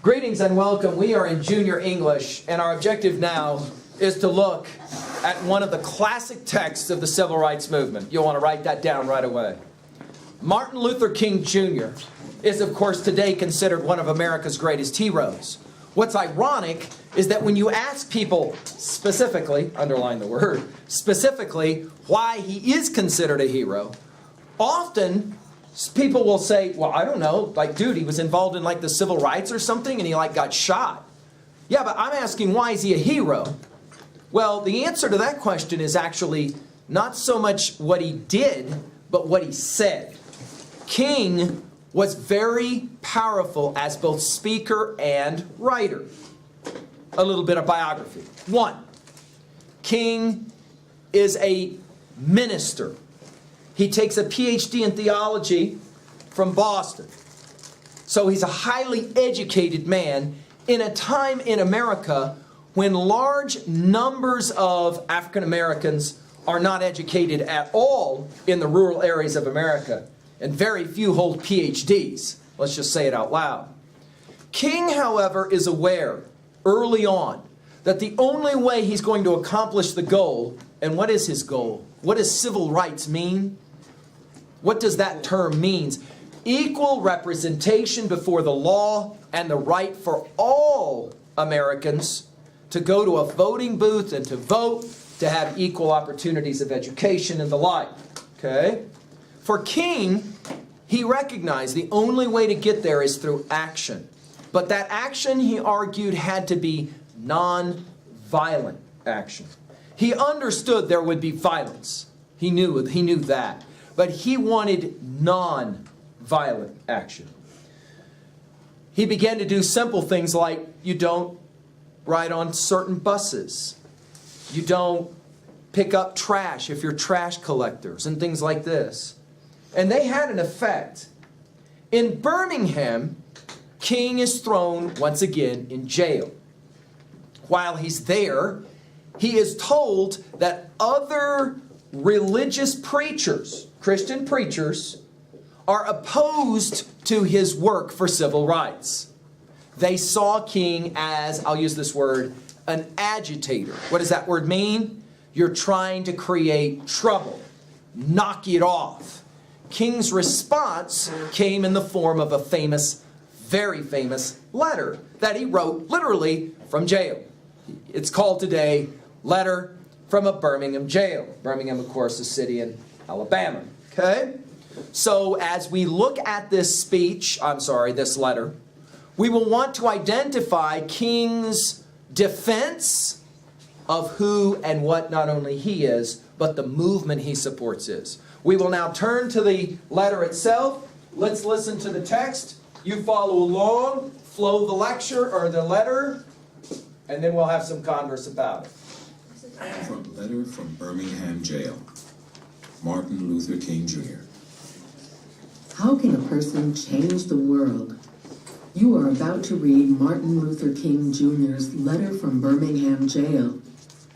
Greetings and welcome. We are in Junior English, and our objective now is to look at one of the classic texts of the Civil Rights Movement. You'll want to write that down right away. Martin Luther King Jr. is, of course, today considered one of America's greatest heroes. What's ironic is that when you ask people specifically, underline the word, specifically why he is considered a hero, often people will say, well, I don't know, like, dude, he was involved in like the civil rights or something and he like got shot. Yeah, but I'm asking, why is he a hero? Well, the answer to that question is actually not so much what he did, but what he said. King was very powerful as both speaker and writer. A little bit of biography. 1, King is a minister. He takes a PhD in theology from Boston. So he's a highly educated man in a time in America when large numbers of African Americans are not educated at all in the rural areas of America. And very few hold PhDs. Let's just say it out loud. King, however, is aware early on that the only way he's going to accomplish the goal, and what is his goal? What does civil rights mean? What does that term mean? Equal representation before the law and the right for all Americans to go to a voting booth and to vote, to have equal opportunities of education and the like. Okay? For King, he recognized the only way to get there is through action. But that action, he argued, had to be non-violent action. He understood there would be violence. He knew that. But he wanted non-violent action. He began to do simple things like you don't ride on certain buses. You don't pick up trash if you're trash collectors and things like this. And they had an effect. In Birmingham, King is thrown once again in jail. While he's there, he is told that other religious preachers, Christian preachers, are opposed to his work for civil rights. They saw King as, I'll use this word, an agitator. What does that word mean? You're trying to create trouble. Knock it off. King's response came in the form of a famous, very famous letter that he wrote literally from jail. It's called today Letter from a Birmingham Jail. Birmingham, of course, a city in Alabama. Okay? So as we look at this this letter, we will want to identify King's defense of who and what not only he is, but the movement he supports is. We will now turn to the letter itself. Let's listen to the text. You follow along, flow the lecture or the letter, and then we'll have some converse about it. From letter from Birmingham Jail, Martin Luther King Jr. How can a person change the world? You are about to read Martin Luther King Jr.'s letter from Birmingham Jail,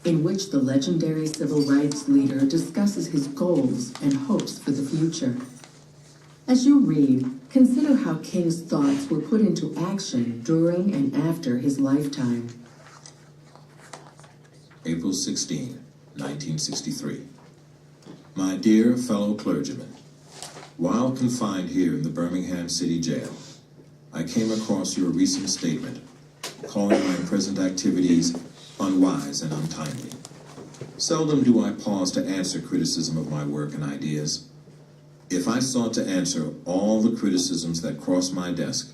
in which the legendary civil rights leader discusses his goals and hopes for the future. As you read, consider how King's thoughts were put into action during and after his lifetime. April 16, 1963. My dear fellow clergymen, while confined here in the Birmingham City Jail, I came across your recent statement calling my present activities unwise and untimely. Seldom do I pause to answer criticism of my work and ideas. If I sought to answer all the criticisms that cross my desk,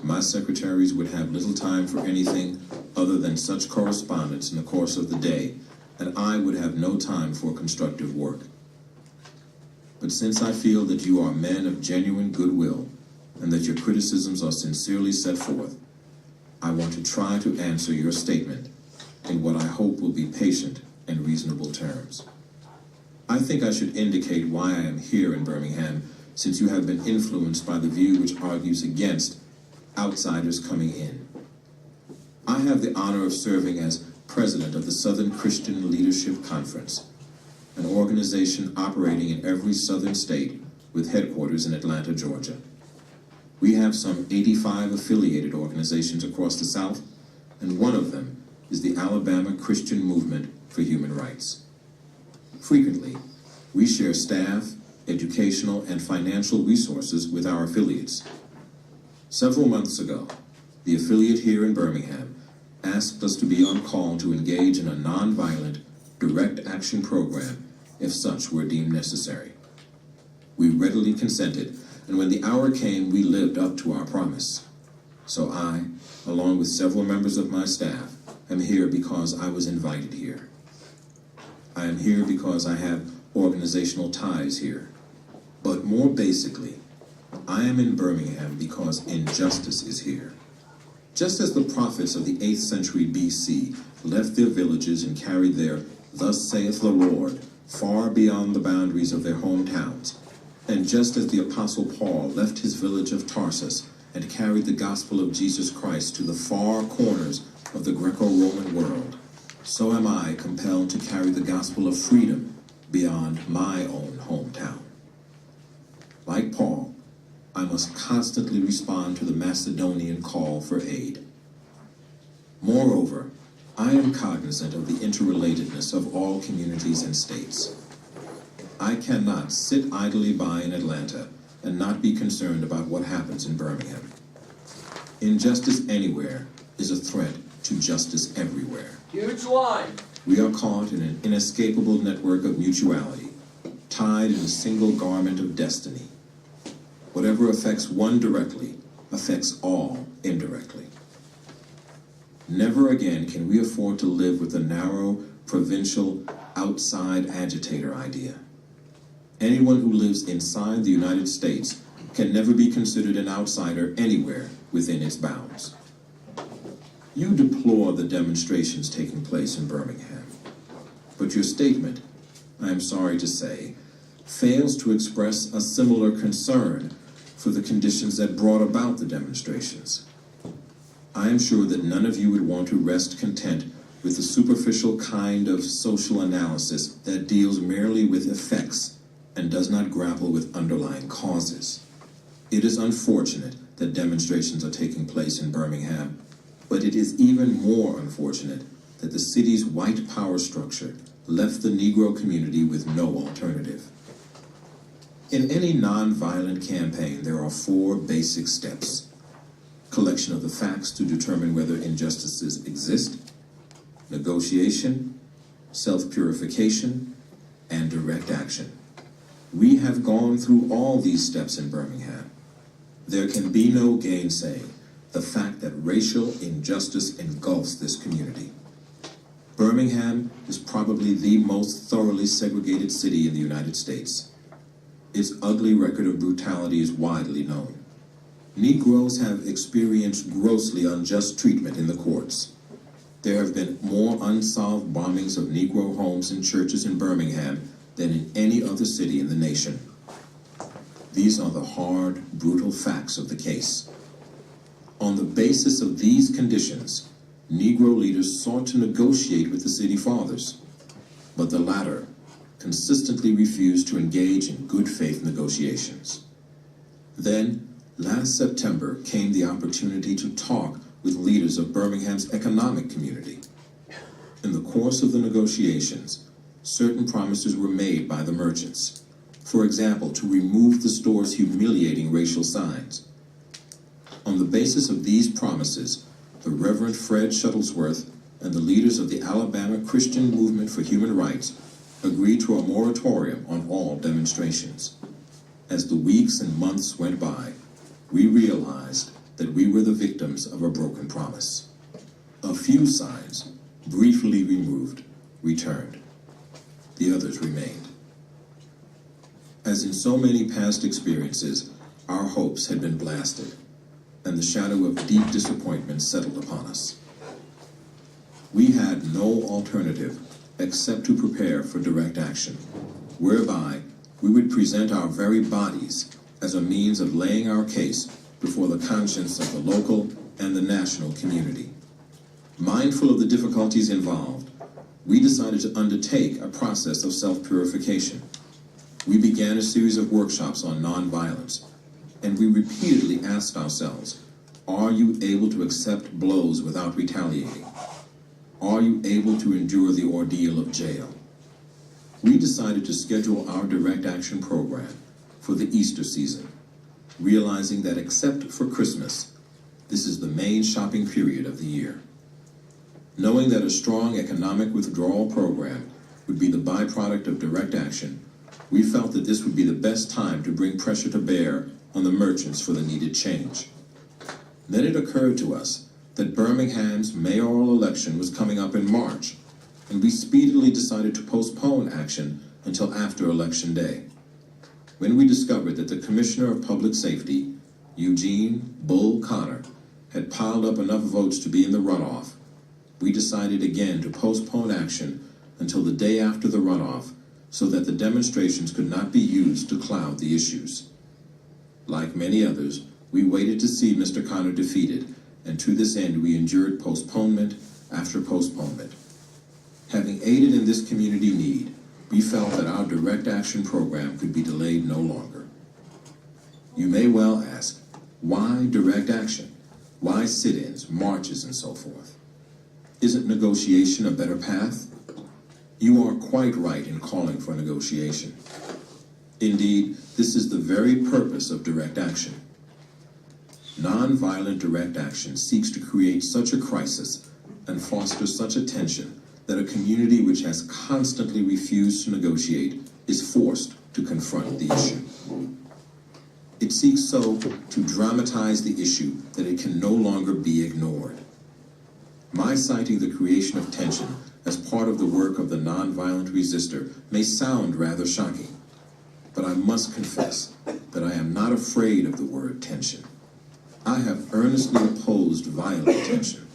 my secretaries would have little time for anything other than such correspondence in the course of the day, and I would have no time for constructive work. But since I feel that you are men of genuine goodwill, and that your criticisms are sincerely set forth, I want to try to answer your statement in what I hope will be patient and reasonable terms. I think I should indicate why I am here in Birmingham, since you have been influenced by the view which argues against outsiders coming in. I have the honor of serving as president of the Southern Christian Leadership Conference, an organization operating in every southern state with headquarters in Atlanta, Georgia. We have some 85 affiliated organizations across the South, and one of them is the Alabama Christian Movement for Human Rights. Frequently, we share staff, educational, and financial resources with our affiliates. Several months ago, the affiliate here in Birmingham asked us to be on call to engage in a nonviolent, direct action program if such were deemed necessary. We readily consented, and when the hour came, we lived up to our promise. So I, along with several members of my staff, am here because I was invited here. I am here because I have organizational ties here. But more basically, I am in Birmingham because injustice is here. Just as the prophets of the 8th century BC left their villages and carried their "Thus saith the Lord" far beyond the boundaries of their hometowns, and just as the Apostle Paul left his village of Tarsus and carried the gospel of Jesus Christ to the far corners of the Greco-Roman world, so am I compelled to carry the gospel of freedom beyond my own hometown. Like Paul, I must constantly respond to the Macedonian call for aid. Moreover, I am cognizant of the interrelatedness of all communities and states. I cannot sit idly by in Atlanta and not be concerned about what happens in Birmingham. Injustice anywhere is a threat to justice everywhere. Huge line. We are caught in an inescapable network of mutuality, tied in a single garment of destiny. Whatever affects one directly affects all indirectly. Never again can we afford to live with the narrow, provincial, outside agitator idea. Anyone who lives inside the United States can never be considered an outsider anywhere within its bounds. You deplore the demonstrations taking place in Birmingham, but your statement, I am sorry to say, fails to express a similar concern for the conditions that brought about the demonstrations. I am sure that none of you would want to rest content with the superficial kind of social analysis that deals merely with effects and does not grapple with underlying causes. It is unfortunate that demonstrations are taking place in Birmingham, but it is even more unfortunate that the city's white power structure left the Negro community with no alternative. In any nonviolent campaign, there are 4 basic steps: collection of the facts to determine whether injustices exist, negotiation, self-purification, and direct action. We have gone through all these steps in Birmingham. There can be no gainsaying the fact that racial injustice engulfs this community. Birmingham is probably the most thoroughly segregated city in the United States. Its ugly record of brutality is widely known. Negroes have experienced grossly unjust treatment in the courts. There have been more unsolved bombings of Negro homes and churches in Birmingham than in any other city in the nation. These are the hard, brutal facts of the case. On the basis of these conditions, Negro leaders sought to negotiate with the city fathers, but the latter consistently refused to engage in good faith negotiations. Then, last September came the opportunity to talk with leaders of Birmingham's economic community. In the course of the negotiations, certain promises were made by the merchants. For example, to remove the store's humiliating racial signs. On the basis of these promises, the Reverend Fred Shuttlesworth and the leaders of the Alabama Christian Movement for Human Rights agreed to a moratorium on all demonstrations. As the weeks and months went by, we realized that we were the victims of a broken promise. A few signs, briefly removed, returned. The others remained. As in so many past experiences, our hopes had been blasted, and the shadow of deep disappointment settled upon us. We had no alternative except to prepare for direct action, whereby we would present our very bodies as a means of laying our case before the conscience of the local and the national community. Mindful of the difficulties involved, we decided to undertake a process of self-purification. We began a series of workshops on nonviolence, and we repeatedly asked ourselves, are you able to accept blows without retaliating? Are you able to endure the ordeal of jail? We decided to schedule our direct action program for the Easter season, realizing that except for Christmas, this is the main shopping period of the year. Knowing that a strong economic withdrawal program would be the byproduct of direct action, we felt that this would be the best time to bring pressure to bear on the merchants for the needed change. Then it occurred to us that Birmingham's mayoral election was coming up in March, and we speedily decided to postpone action until after Election Day. When we discovered that the Commissioner of Public Safety, Eugene Bull Connor, had piled up enough votes to be in the runoff, we decided again to postpone action until the day after the runoff so that the demonstrations could not be used to cloud the issues. Like many others, we waited to see Mr. Connor defeated, and to this end we endured postponement after postponement. Having aided in this community need, we felt that our direct action program could be delayed no longer. You may well ask, why direct action? Why sit-ins, marches, and so forth? Isn't negotiation a better path? You are quite right in calling for negotiation. Indeed, this is the very purpose of direct action. Nonviolent direct action seeks to create such a crisis and foster such a tension that a community which has constantly refused to negotiate is forced to confront the issue. It seeks so to dramatize the issue that it can no longer be ignored. My citing the creation of tension as part of the work of the nonviolent resistor may sound rather shocking, but I must confess that I am not afraid of the word tension. I have earnestly opposed violent tension,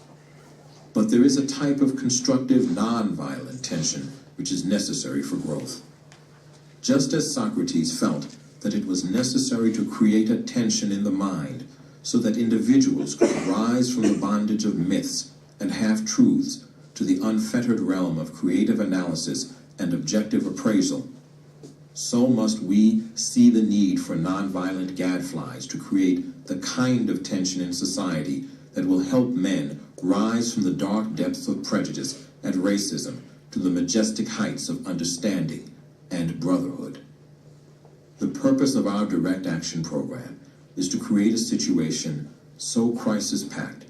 but there is a type of constructive nonviolent tension which is necessary for growth. Just as Socrates felt that it was necessary to create a tension in the mind so that individuals could rise from the bondage of myths and half-truths to the unfettered realm of creative analysis and objective appraisal, so must we see the need for nonviolent gadflies to create the kind of tension in society that will help men rise from the dark depths of prejudice and racism to the majestic heights of understanding and brotherhood. The purpose of our direct action program is to create a situation so crisis-packed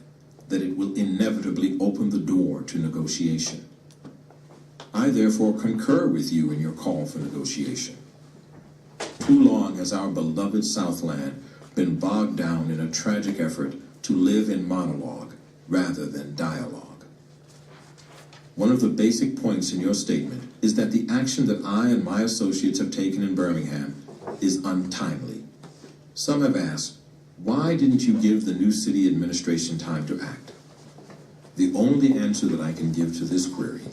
that it will inevitably open the door to negotiation. I therefore concur with you in your call for negotiation. Too long has our beloved Southland been bogged down in a tragic effort to live in monologue rather than dialogue. One of the basic points in your statement is that the action that I and my associates have taken in Birmingham is untimely. Some have asked, why didn't you give the new city administration time to act? The only answer that I can give to this query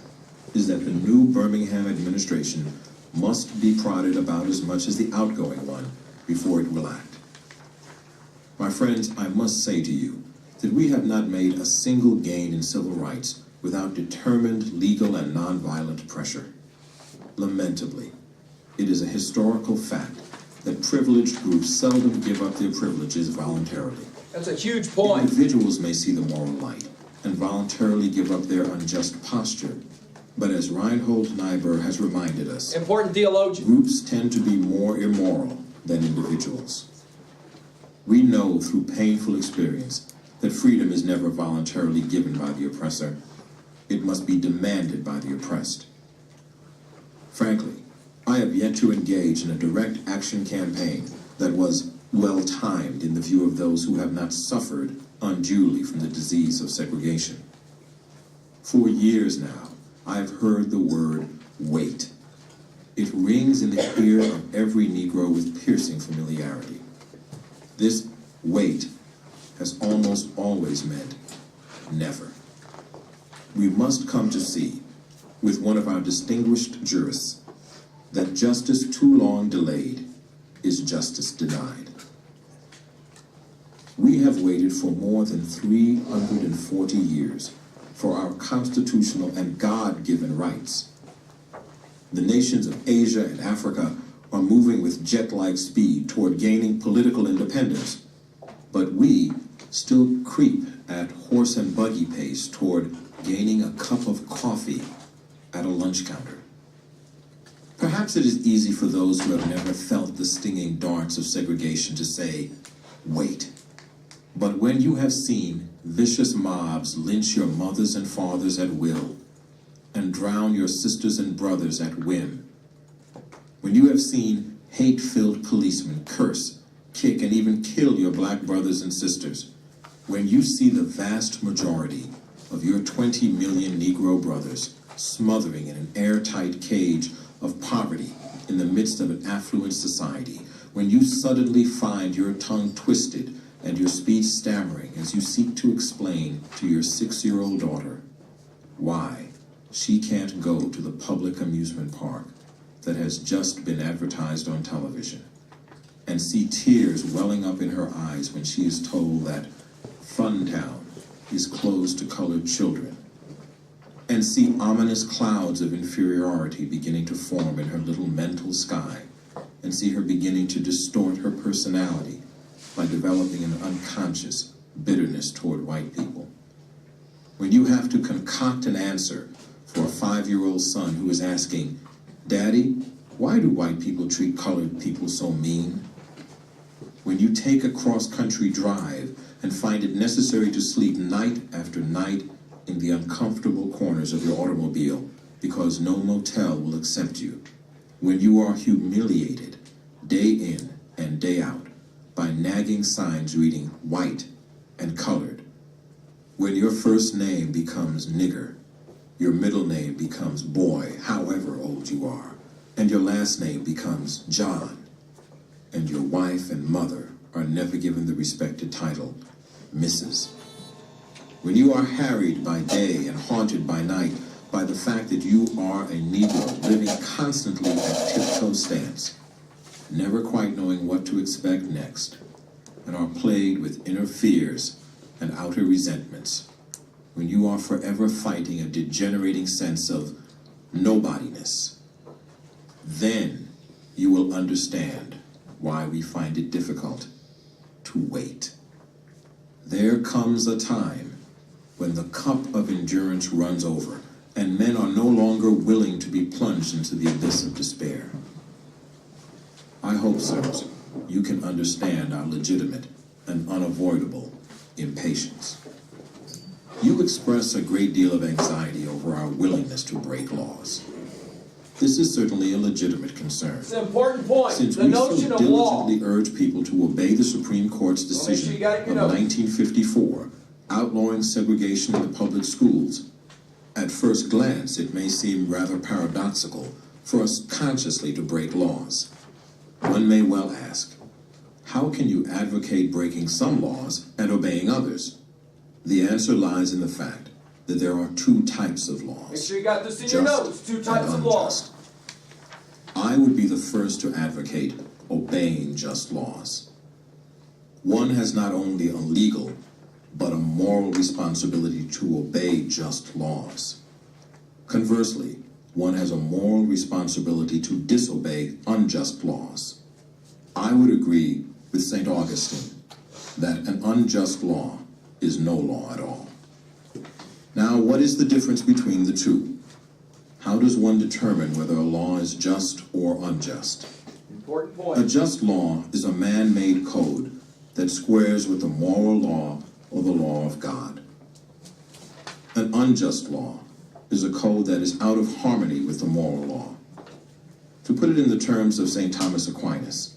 is that the new Birmingham administration must be prodded about as much as the outgoing one before it will act. My friends, I must say to you that we have not made a single gain in civil rights without determined legal and nonviolent pressure. Lamentably, it is a historical fact that privileged groups seldom give up their privileges voluntarily. That's a huge point. Individuals may see the moral light and voluntarily give up their unjust posture. But as Reinhold Niebuhr has reminded us, Important theologian. groups tend to be more immoral than individuals. We know through painful experience that freedom is never voluntarily given by the oppressor. It must be demanded by the oppressed. Frankly, I have yet to engage in a direct action campaign that was well-timed in the view of those who have not suffered unduly from the disease of segregation. For years now, I have heard the word wait. It rings in the ear of every Negro with piercing familiarity. This wait has almost always meant never. We must come to see, with one of our distinguished jurists, that justice too long delayed is justice denied. We have waited for more than 340 years for our constitutional and God-given rights. The nations of Asia and Africa are moving with jet-like speed toward gaining political independence, but we still creep at horse and buggy pace toward gaining a cup of coffee at a lunch counter. Perhaps it is easy for those who have never felt the stinging darts of segregation to say, wait. But when you have seen vicious mobs lynch your mothers and fathers at will, and drown your sisters and brothers at whim, when you have seen hate-filled policemen curse, kick, and even kill your black brothers and sisters, when you see the vast majority of your 20 million Negro brothers smothering in an airtight cage of poverty in the midst of an affluent society, when you suddenly find your tongue twisted and your speech stammering as you seek to explain to your 6-year-old daughter why she can't go to the public amusement park that has just been advertised on television, and see tears welling up in her eyes when she is told that Funtown is closed to colored children, and see ominous clouds of inferiority beginning to form in her little mental sky, and see her beginning to distort her personality by developing an unconscious bitterness toward white people. When you have to concoct an answer for a 5-year-old son who is asking, Daddy, why do white people treat colored people so mean? When you take a cross-country drive and find it necessary to sleep night after night in the uncomfortable corners of your automobile because no motel will accept you. When you are humiliated day in and day out by nagging signs reading white and colored. When your first name becomes nigger, your middle name becomes boy, however old you are, and your last name becomes John, and your wife and mother are never given the respected title Mrs. When you are harried by day and haunted by night by the fact that you are a Negro living constantly at tiptoe stance, never quite knowing what to expect next, and are plagued with inner fears and outer resentments, when you are forever fighting a degenerating sense of nobodiness, then you will understand why we find it difficult to wait. There comes a time when the cup of endurance runs over and men are no longer willing to be plunged into the abyss of despair. I hope, sirs, you can understand our legitimate and unavoidable impatience. You express a great deal of anxiety over our willingness to break laws. This is certainly a legitimate concern. It's an important point. Since the we notion so of law. diligently urge people to obey the Supreme Court's decision you got it in of your notes. 1954, outlawing segregation in the public schools, at first glance it may seem rather paradoxical for us consciously to break laws. One may well ask, how can you advocate breaking some laws and obeying others? The answer lies in the fact that there are two types of laws. Make sure you got this in your notes. Two types of laws. I would be the first to advocate obeying just laws. One has not only a legal, but a moral responsibility to obey just laws. Conversely, one has a moral responsibility to disobey unjust laws. I would agree with St. Augustine that an unjust law is no law at all. Now, what is the difference between the two? How does one determine whether a law is just or unjust? Important A point. just law is a man-made code that squares with the moral law or the law of God. An unjust law is a code that is out of harmony with the moral law. To put it in the terms of St. Thomas Aquinas,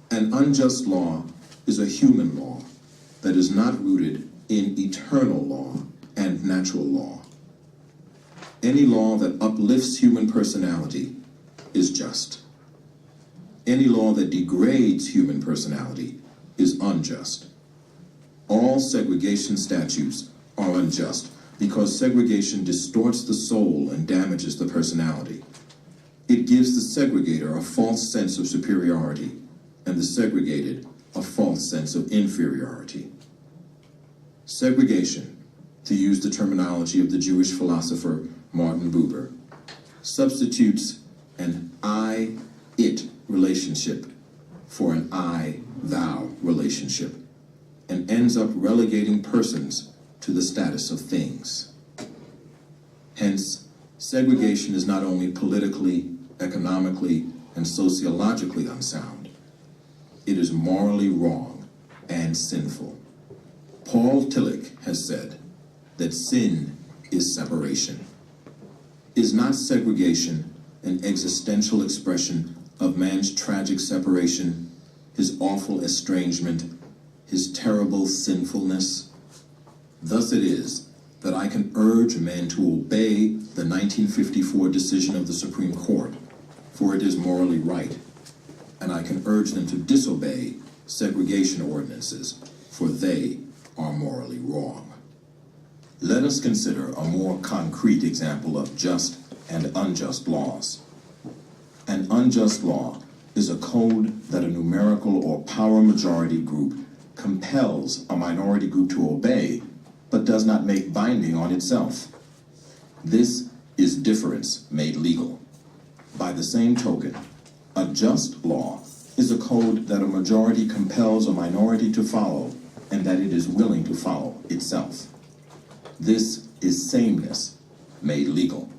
an unjust law is a human law that is not rooted in eternal law and natural law. Any law that uplifts human personality is just. Any law that degrades human personality is unjust. All segregation statutes are unjust because segregation distorts the soul and damages the personality. It gives the segregator a false sense of superiority and the segregated a false sense of inferiority. Segregation, to use the terminology of the Jewish philosopher Martin Buber, substitutes an I-it relationship for an I-thou relationship and ends up relegating persons to the status of things. Hence, segregation is not only politically, economically, and sociologically unsound, it is morally wrong and sinful. Paul Tillich has said that sin is separation. Is not segregation an existential expression of man's tragic separation, his awful estrangement, his terrible sinfulness? Thus it is that I can urge men to obey the 1954 decision of the Supreme Court, for it is morally right, and I can urge them to disobey segregation ordinances, for they are morally wrong. Let us consider a more concrete example of just and unjust laws. An unjust law is a code that a numerical or power majority group compels a minority group to obey, but does not make binding on itself. This is difference made legal. By the same token, a just law is a code that a majority compels a minority to follow and that it is willing to follow itself. This is sameness made legal.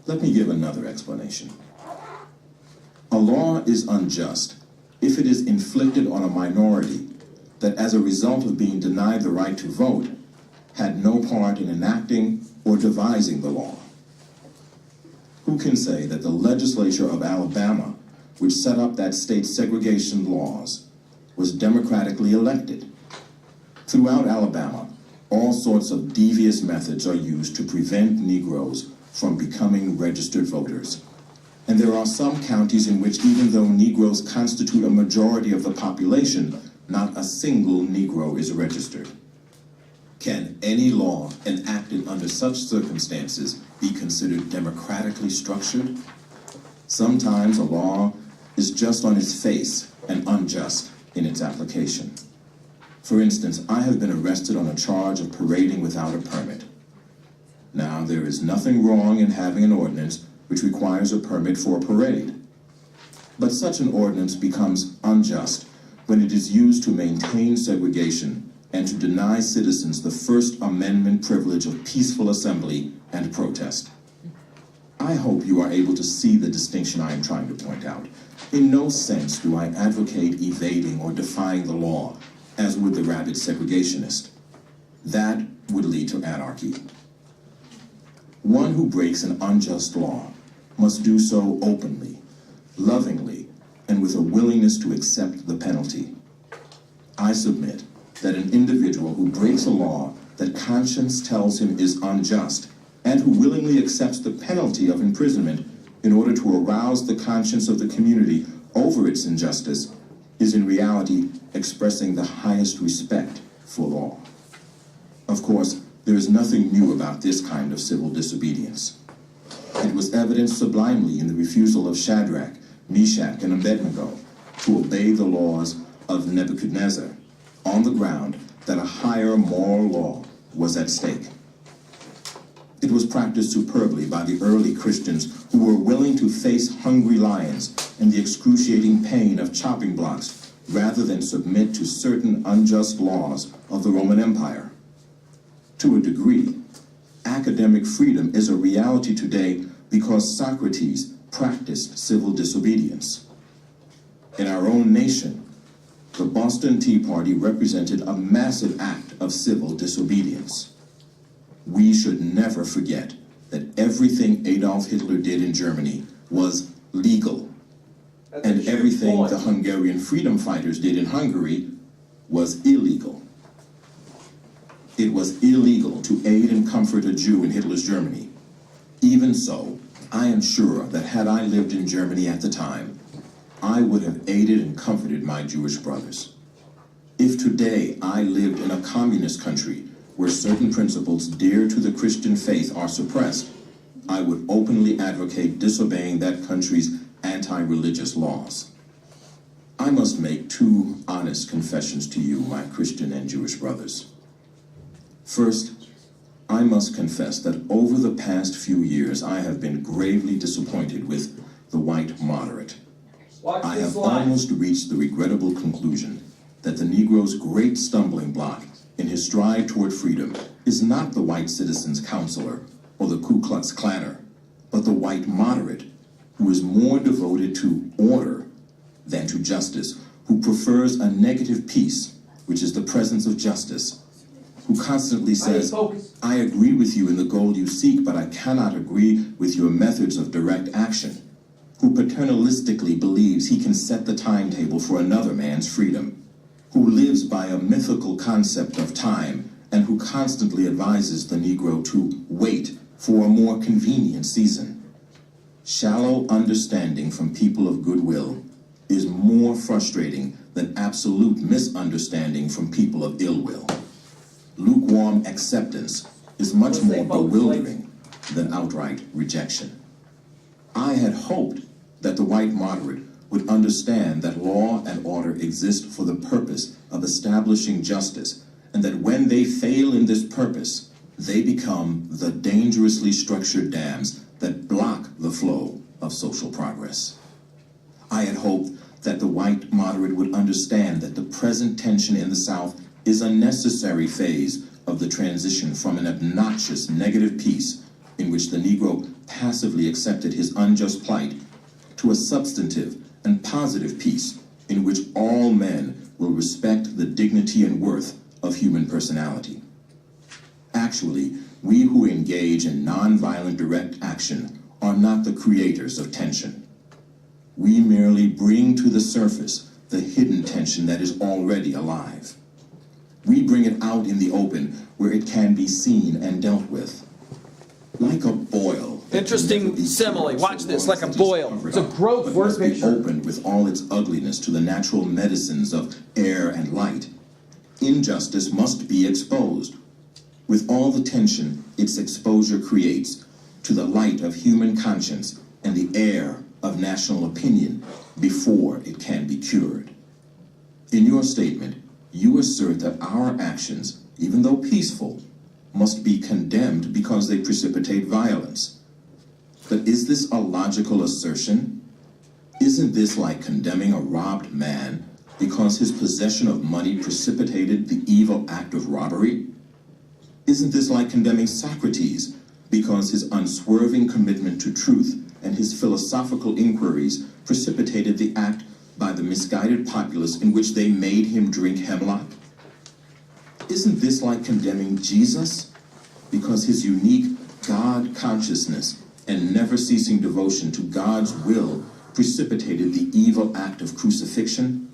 Let me give another explanation. A law is unjust if it is inflicted on a minority that, as a result of being denied the right to vote, had no part in enacting or devising the law. Who can say that the legislature of Alabama, which set up that state's segregation laws, was democratically elected? Throughout Alabama, all sorts of devious methods are used to prevent Negroes from becoming registered voters. And there are some counties in which, even though Negroes constitute a majority of the population, not a single Negro is registered. Can any law enacted under such circumstances be considered democratically structured? Sometimes a law is just on its face and unjust in its application. For instance, I have been arrested on a charge of parading without a permit. Now, there is nothing wrong in having an ordinance which requires a permit for a parade. But such an ordinance becomes unjust when it is used to maintain segregation and to deny citizens the First Amendment privilege of peaceful assembly and protest. I hope you are able to see the distinction I am trying to point out. In no sense do I advocate evading or defying the law, as would the rabid segregationist. That would lead to anarchy. One who breaks an unjust law must do so openly, lovingly, and with a willingness to accept the penalty. I submit that an individual who breaks a law that conscience tells him is unjust and who willingly accepts the penalty of imprisonment in order to arouse the conscience of the community over its injustice is in reality expressing the highest respect for law. Of course, there is nothing new about this kind of civil disobedience. It was evidenced sublimely in the refusal of Shadrach, Meshach, and Abednego to obey the laws of Nebuchadnezzar on the ground that a higher moral law was at stake. It was practiced superbly by the early Christians who were willing to face hungry lions and the excruciating pain of chopping blocks rather than submit to certain unjust laws of the Roman Empire. To a degree, academic freedom is a reality today because Socrates practiced civil disobedience. In our own nation, the Boston Tea Party represented a massive act of civil disobedience. We should never forget that everything Adolf Hitler did in Germany was legal, and everything the Hungarian freedom fighters did in Hungary was illegal. It was illegal to aid and comfort a Jew in Hitler's Germany. Even so, I am sure that had I lived in Germany at the time, I would have aided and comforted my Jewish brothers. If today I lived in a communist country where certain principles dear to the Christian faith are suppressed, I would openly advocate disobeying that country's anti-religious laws. I must make two honest confessions to you, my Christian and Jewish brothers. First, I must confess that over the past few years I have been gravely disappointed with the white moderate. Watch I this have slide. almost reached the regrettable conclusion that the Negro's great stumbling block in his stride toward freedom is not the white citizen's counselor or the Ku Klux Klanner, but the white moderate who is more devoted to order than to justice, who prefers a negative peace, which is the presence of justice, who constantly says, I agree with you in the goal you seek, but I cannot agree with your methods of direct action, who paternalistically believes he can set the timetable for another man's freedom, who lives by a mythical concept of time, and who constantly advises the Negro to wait for a more convenient season. Shallow understanding from people of goodwill is more frustrating than absolute misunderstanding from people of ill will. Lukewarm acceptance is much more bewildering than outright rejection. I had hoped that the white moderate would understand that law and order exist for the purpose of establishing justice, and that when they fail in this purpose, they become the dangerously structured dams that block the flow of social progress. I had hoped that the white moderate would understand that the present tension in the South is a necessary phase of the transition from an obnoxious negative peace in which the Negro passively accepted his unjust plight to a substantive and positive peace in which all men will respect the dignity and worth of human personality. Actually, we who engage in nonviolent direct action are not the creators of tension. We merely bring to the surface the hidden tension that is already alive. We bring it out in the open where it can be seen and dealt with. Like a boil. Interesting simile. Watch this, like a boil. It's a growth word picture. Opened with all its ugliness to the natural medicines of air and light. Injustice must be exposed, with all the tension its exposure creates, to the light of human conscience and the air of national opinion before it can be cured. In your statement, you assert that our actions, even though peaceful, must be condemned because they precipitate violence. But is this a logical assertion? Isn't this like condemning a robbed man because his possession of money precipitated the evil act of robbery? Isn't this like condemning Socrates because his unswerving commitment to truth and his philosophical inquiries precipitated the act by the misguided populace in which they made him drink hemlock? Isn't this like condemning Jesus because his unique God consciousness and never-ceasing devotion to God's will precipitated the evil act of crucifixion?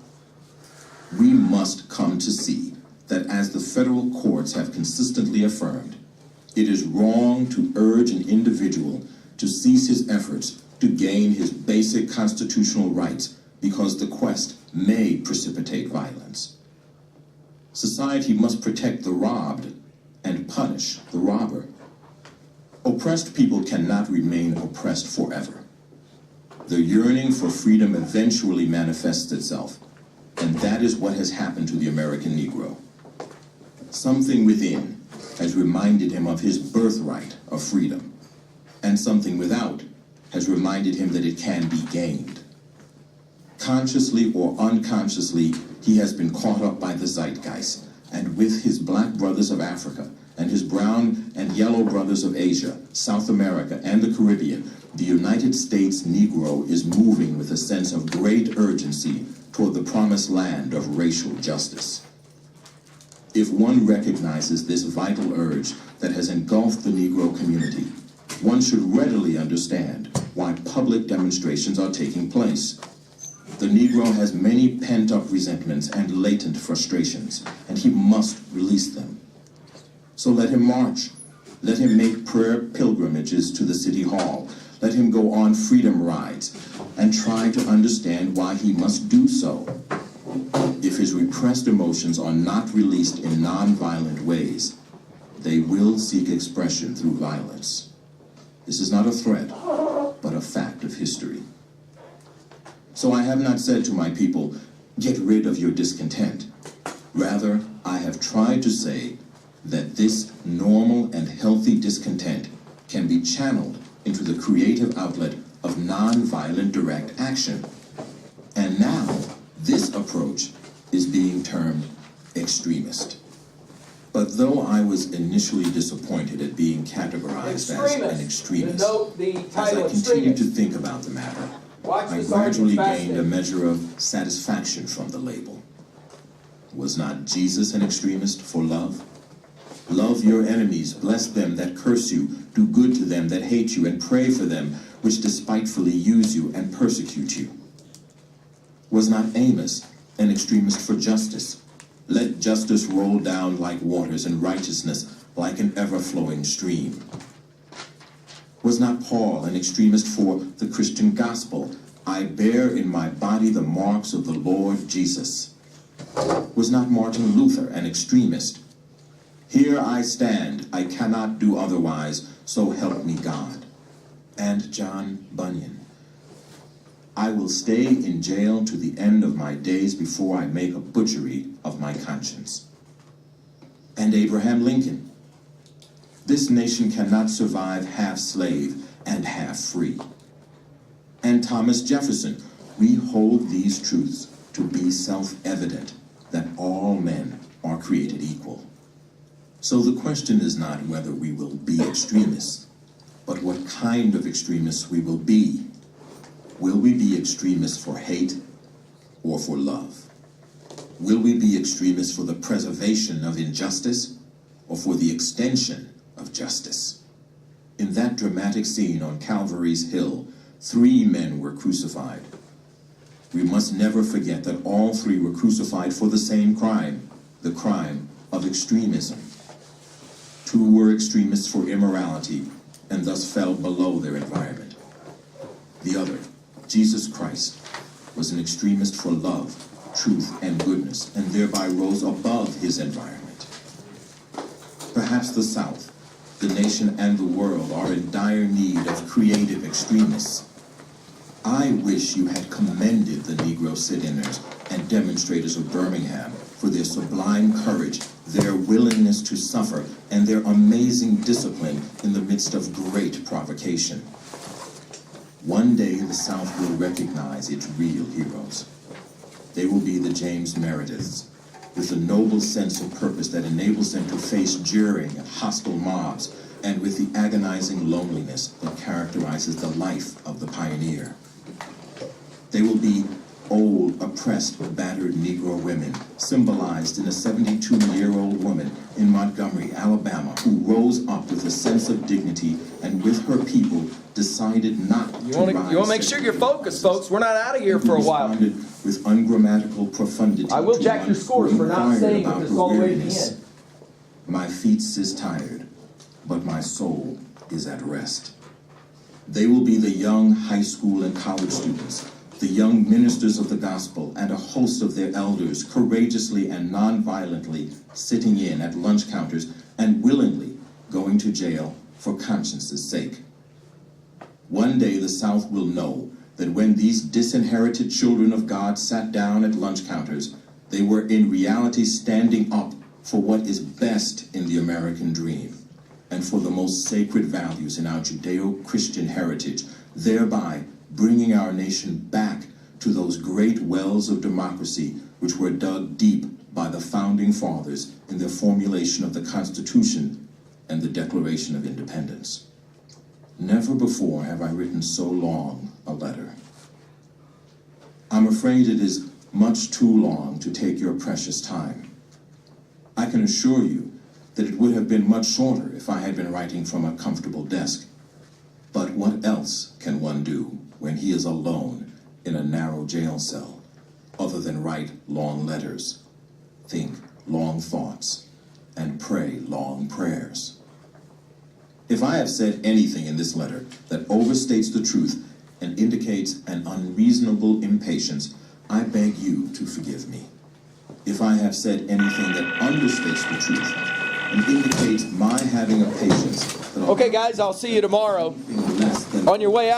We must come to see that, as the federal courts have consistently affirmed, it is wrong to urge an individual to cease his efforts to gain his basic constitutional rights because the quest may precipitate violence. Society must protect the robbed and punish the robber. Oppressed people cannot remain oppressed forever. The yearning for freedom eventually manifests itself, and that is what has happened to the American Negro. Something within has reminded him of his birthright of freedom, and something without has reminded him that it can be gained. Consciously or unconsciously, he has been caught up by the zeitgeist, and with his black brothers of Africa and his brown and yellow brothers of Asia, South America, and the Caribbean, the United States Negro is moving with a sense of great urgency toward the promised land of racial justice. If one recognizes this vital urge that has engulfed the Negro community, one should readily understand why public demonstrations are taking place. The Negro has many pent-up resentments and latent frustrations, and he must release them. So let him march. Let him make prayer pilgrimages to the city hall. Let him go on freedom rides and try to understand why he must do so. If his repressed emotions are not released in non-violent ways, they will seek expression through violence. This is not a threat, but a fact of history. So I have not said to my people, get rid of your discontent. Rather, I have tried to say that this normal and healthy discontent can be channeled into the creative outlet of non-violent direct action. Now, this approach is being termed extremist. But though I was initially disappointed at being categorized as an extremist, Note the as title I continued to extremist. think about the matter, Watch I this gradually argument, gained a fascinating. measure of satisfaction from the label. Was not Jesus an extremist for love? Love your enemies, bless them that curse you, do good to them that hate you, and pray for them which despitefully use you and persecute you. Was not Amos an extremist for justice? Let justice roll down like waters and righteousness like an ever-flowing stream. Was not Paul an extremist for the Christian gospel? I bear in my body the marks of the Lord Jesus. Was not Martin Luther an extremist? Here I stand, I cannot do otherwise, so help me God. And John Bunyan. I will stay in jail to the end of my days before I make a butchery of my conscience. And Abraham Lincoln. This nation cannot survive half slave and half free. And Thomas Jefferson. We hold these truths to be self-evident, that all men are created equal. So the question is not whether we will be extremists, but what kind of extremists we will be. Will we be extremists for hate or for love? Will we be extremists for the preservation of injustice or for the extension of justice? In that dramatic scene on Calvary's Hill, 3 men were crucified. We must never forget that all 3 were crucified for the same crime, the crime of extremism. 2 were extremists for immorality and thus fell below their environment. The other, Jesus Christ, was an extremist for love, truth, and goodness, and thereby rose above his environment. Perhaps the South, the nation, and the world are in dire need of creative extremists. I wish you had commended the Negro sit-inners and demonstrators of Birmingham for their sublime courage, their willingness to suffer, and their amazing discipline in the midst of great provocation. One day the South will recognize its real heroes. They will be the James Merediths, with a noble sense of purpose that enables them to face jeering and hostile mobs, and with the agonizing loneliness that characterizes the life of the pioneer. They will be old, oppressed, battered Negro women, symbolized in a 72-year-old woman in Montgomery, Alabama, who rose up with a sense of dignity and with her people decided not to rise. You want to make sure you're focused, folks. We're not out of here for a while. With ungrammatical profundity. I will jack your scores for not saying this all the way to the end. My feet is tired, but my soul is at rest. They will be the young high school and college students, the young ministers of the gospel, and a host of their elders courageously and non-violently sitting in at lunch counters and willingly going to jail for conscience's sake. One day the South will know that when these disinherited children of God sat down at lunch counters, they were in reality standing up for what is best in the American dream and for the most sacred values in our Judeo-Christian heritage, thereby bringing our nation back to those great wells of democracy which were dug deep by the founding fathers in their formulation of the Constitution and the Declaration of Independence. Never before have I written so long a letter. I'm afraid it is much too long to take your precious time. I can assure you that it would have been much shorter if I had been writing from a comfortable desk. But what else can one do when he is alone in a narrow jail cell, other than write long letters, think long thoughts, and pray long prayers? If I have said anything in this letter that overstates the truth and indicates an unreasonable impatience, I beg you to forgive me. If I have said anything that understates the truth and indicates my having a patience that Okay, guys, I'll see you tomorrow. less than On your way out.